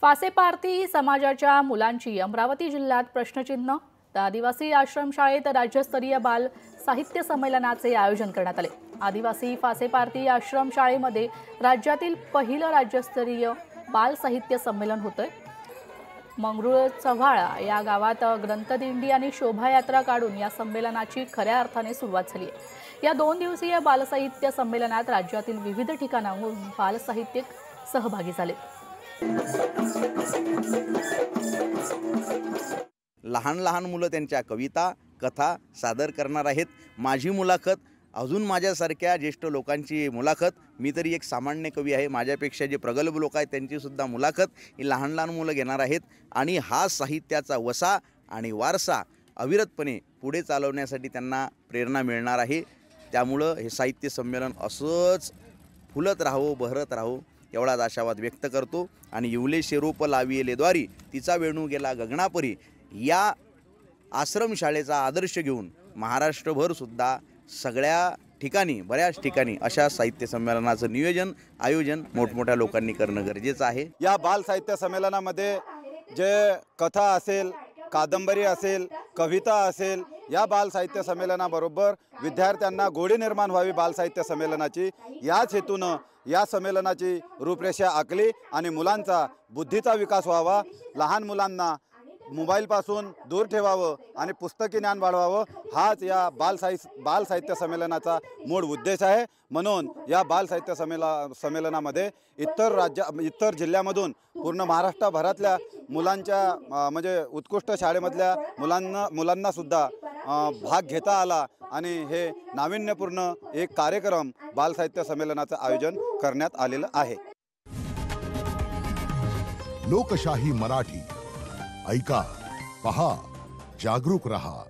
फासेपारधी समाजाच्या मुलांची अमरावती जिल्ह्यात प्रश्नचिन्ह। तर आदिवासी आश्रमशाळेत राज्यस्तरीय बाल साहित्य संमेलनाचे आयोजन करण्यात आले। आदिवासी फासेपारधी आश्रमशाळेमध्ये राज्यातील पहिलं राज्यस्तरीय बाल साहित्य संमेलन होतंय। मंगरुळ चव्हाळा या गावात ग्रंथदिंडी आणि शोभायात्रा काढून या संमेलनाची खऱ्या अर्थाने सुरुवात झाली आहे। या 2 दिवसीय बाल साहित्य संमेलनात राज्यातील विविध ठिकाणाहून बाल साहित्यिक सहभागी झाले। लहान लहान मुलं त्यांच्या कविता कथा सादर करणार आहेत। माझी मुलाखत, अजून माझ्यासारख्या ज्येष्ठ लोकांची मुलाखत, मी तरी एक सामान्य कवी आहे, माझ्यापेक्षा जे प्रगल्भ लोक आहेत त्यांची सुद्धा मुलाखत ही लहान लहान मुलं घेणार आहेत। आणि हा साहित्याचा वसा आणि वारसा अविरतपणे पुढे चालवण्यासाठी त्यांना प्रेरणा मिळणार आहे। त्यामुळं हे साहित्य संमेलन असंच फुलत राहो, बहरत राहो एवढाच आशावाद व्यक्त करतो। आणि येवले शेरोप लाविले द्वारी तिचा वेणू गेला गगनापरी या आश्रमशाळेचा आदर्श घेऊन महाराष्ट्रभर सुद्धा सगळ्या ठिकाणी, बऱ्याच ठिकाणी अशा साहित्य संमेलनाचं नियोजन आयोजन मोठमोठ्या लोकांनी करणं गरजेचं आहे। या बाल साहित्य संमेलनामध्ये जे कथा असेल, कादंबरी असेल, कविता असेल, या बाल साहित्य संमेलनाबरोबर विद्यार्थ्यांना गोडी निर्माण व्हावी बाल साहित्य संमेलनाची, याच हेतूनं या संमेलनाची रूपरेषा आखली आणि मुलांचा बुद्धीचा विकास व्हावा, लहान मुलांना मोबाईलपासून दूर ठेवावं आणि पुस्तकी ज्ञान वाढवावं, हाच या बाल साहित्य संमेलनाचा मूळ उद्देश आहे। म्हणून या बाल साहित्य संमेलनामध्ये इतर जिल्ह्यामधून पूर्ण महाराष्ट्रभरातल्या मुलांच्या म्हणजे उत्कृष्ट शाळेमधल्या मुलांना सुद्धा भाग घेता आला आणि हे नाविन्यपूर्ण एक कार्यक्रम बाल साहित्य संमेलनाचं आयोजन करण्यात आलेलं आहे। लोकशाही मराठी ऐका, पहा, जागरूक रहा।